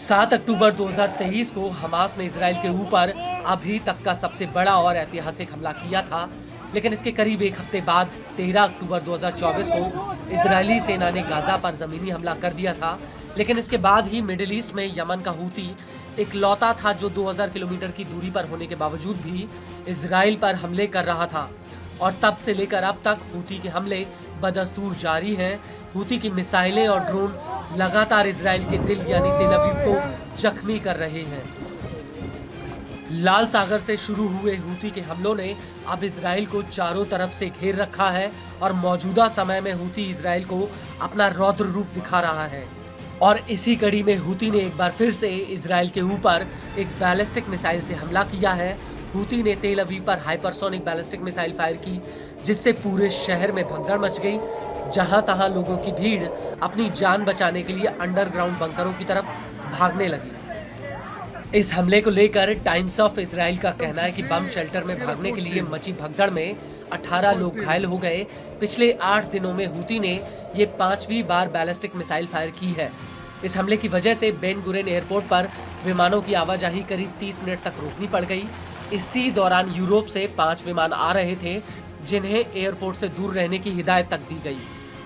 7 अक्टूबर 2023 को हमास ने इजराइल के ऊपर अभी तक का सबसे बड़ा और ऐतिहासिक हमला किया था, लेकिन इसके करीब एक हफ्ते बाद 13 अक्टूबर 2024 को इजरायली सेना ने गाजा पर जमीनी हमला कर दिया था। लेकिन इसके बाद ही मिडिल ईस्ट में यमन का हूती इकलौता था जो 2000 किलोमीटर की दूरी पर होने के बावजूद भी इजराइल पर हमले कर रहा था, और तब से लेकर अब तक हूती के हमले बदस्तूर जारी हैं। हूती की मिसाइलें और ड्रोन लगातार इजराइल के दिल यानी तेल अवीव को जख्मी कर रहे हैं। लाल सागर से शुरू हुए हूती के हमलों ने अब इजराइल को चारों तरफ से घेर रखा है, और मौजूदा समय में हूती इजराइल को अपना रौद्र रूप दिखा रहा है। और इसी कड़ी में हूती ने एक बार फिर से इजराइल के ऊपर एक बैलिस्टिक मिसाइल से हमला किया है। हूती ने तेल अवीव पर हाइपरसोनिक बैलिस्टिक मिसाइल फायर की, जिससे पूरे शहर में भगदड़ मच गई। जहां तहां लोगों की भीड़ अपनी जान बचाने के लिए अंडरग्राउंड बंकरों की तरफ भागने लगी। इस हमले को लेकर टाइम्स ऑफ इजराइल का कहना है कि बम शेल्टर में भागने के लिए मची भगदड़ में 18 लोग घायल हो गए। पिछले 8 दिनों में हूती ने ये 5वीं बार बैलिस्टिक मिसाइल फायर की है। इस हमले की वजह से बेन गुरेन एयरपोर्ट पर विमानों की आवाजाही करीब 30 मिनट तक रोकनी पड़ गई। इसी दौरान यूरोप से 5 विमान आ रहे थे, जिन्हें एयरपोर्ट से दूर रहने की हिदायत तक दी गई।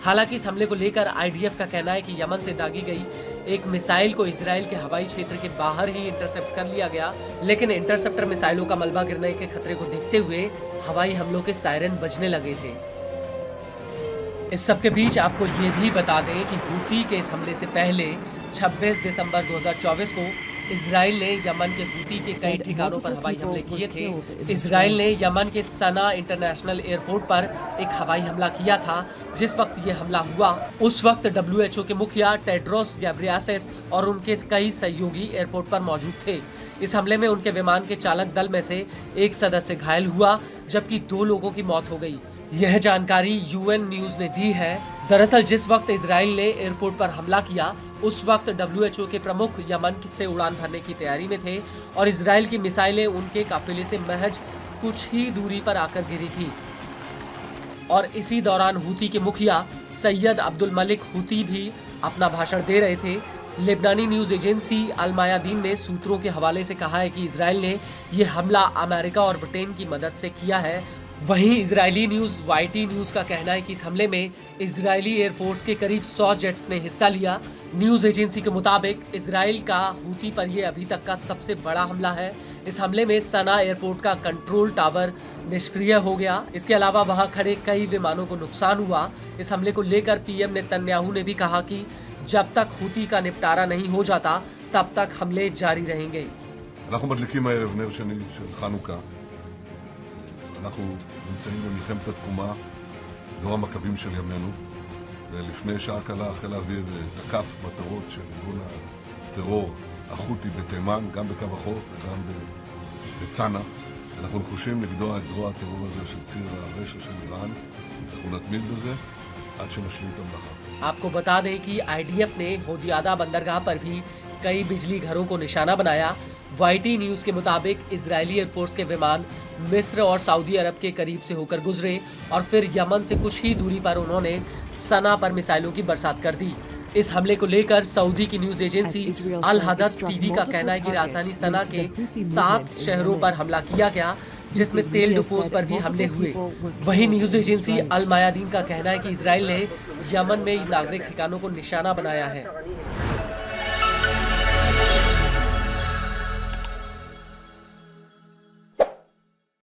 हालांकि इस हमले को लेकर आईडीएफ का कहना है कि यमन से दागी गई एक मिसाइल को इजराइल के हवाई क्षेत्र के बाहर ही इंटरसेप्ट कर लिया गया, लेकिन इंटरसेप्टर मिसाइलों का मलबा गिरने के खतरे को देखते हुए हवाई हमलों के सायरन बजने लगे थे। इस सब के बीच आपको ये भी बता दें कि हूती के इस हमले से पहले 26 दिसंबर 2024 को इजराइल ने यमन के हूती के कई ठिकानों पर हवाई हमले किए थे। इजराइल ने यमन के सना इंटरनेशनल एयरपोर्ट पर एक हवाई हमला किया था। जिस वक्त ये हमला हुआ उस वक्त WHO के मुखिया टेड्रोस गैब्रियासिस और उनके कई सहयोगी एयरपोर्ट पर मौजूद थे। इस हमले में उनके विमान के चालक दल में से एक सदस्य घायल हुआ, जबकि 2 लोगों की मौत हो गई। यह जानकारी UN न्यूज ने दी है। दरअसल जिस वक्त इजराइल ने एयरपोर्ट पर हमला किया उस वक्त WHO के प्रमुख यमन से उड़ान भरने की तैयारी में थे, और इजराइल की मिसाइलें उनके काफिले से महज कुछ ही दूरी पर आकर गिरी थी। और इसी दौरान हूती के मुखिया सैयद अब्दुल मलिक हूती भी अपना भाषण दे रहे थे। लेबनानी न्यूज एजेंसी अल मायादीन ने सूत्रों के हवाले से कहा है कि इजराइल ने यह हमला अमेरिका और ब्रिटेन की मदद से किया है। वहीं इजरायली न्यूज YT न्यूज का कहना है कि इस हमले में इजरायली एयरफोर्स के करीब 100 जेट्स ने हिस्सा लिया। न्यूज एजेंसी के मुताबिक इजराइल का हूती पर यह अभी तक का सबसे बड़ा हमला है। इस हमले में सना एयरपोर्ट का कंट्रोल टावर निष्क्रिय हो गया। इसके अलावा वहां खड़े कई विमानों को नुकसान हुआ। इस हमले को लेकर PM नेतन्याहू ने भी कहा कि जब तक हूती का निपटारा नहीं हो जाता तब तक हमले जारी रहेंगे। אנחנו נמצאים במלחמת התקומה, דור המכבים של ימינו, ולפני שעה קלה חיל האוויר תקף מטרות של ארגון הטרור החותי בתימן, גם בקו החוף וגם בצנע. אנחנו נחושים לגדוע את זרוע הטרור הזה של ציר הרשע של איראן. אנחנו נתמיד בזה עד שנשלים את המלאכה. आपको बता दें कि IDF ने होदियादा बंदरगाह पर भी कई बिजली घरों को निशाना बनाया। YT न्यूज के मुताबिक इजरायली एयरफोर्स के विमान मिस्र और सऊदी अरब के करीब से होकर गुजरे, और फिर यमन से कुछ ही दूरी पर उन्होंने सना पर मिसाइलों की बरसात कर दी। इस हमले को लेकर सऊदी की न्यूज एजेंसी अल हदथ TV का कहना है कि राजधानी सना के 7 शहरों पर हमला किया गया, जिसमें तेल डिपोज पर भी हमले हुए। वहीं न्यूज एजेंसी अल मायादीन का कहना है कि इजराइल ने यमन में नागरिक ठिकानों को निशाना बनाया है।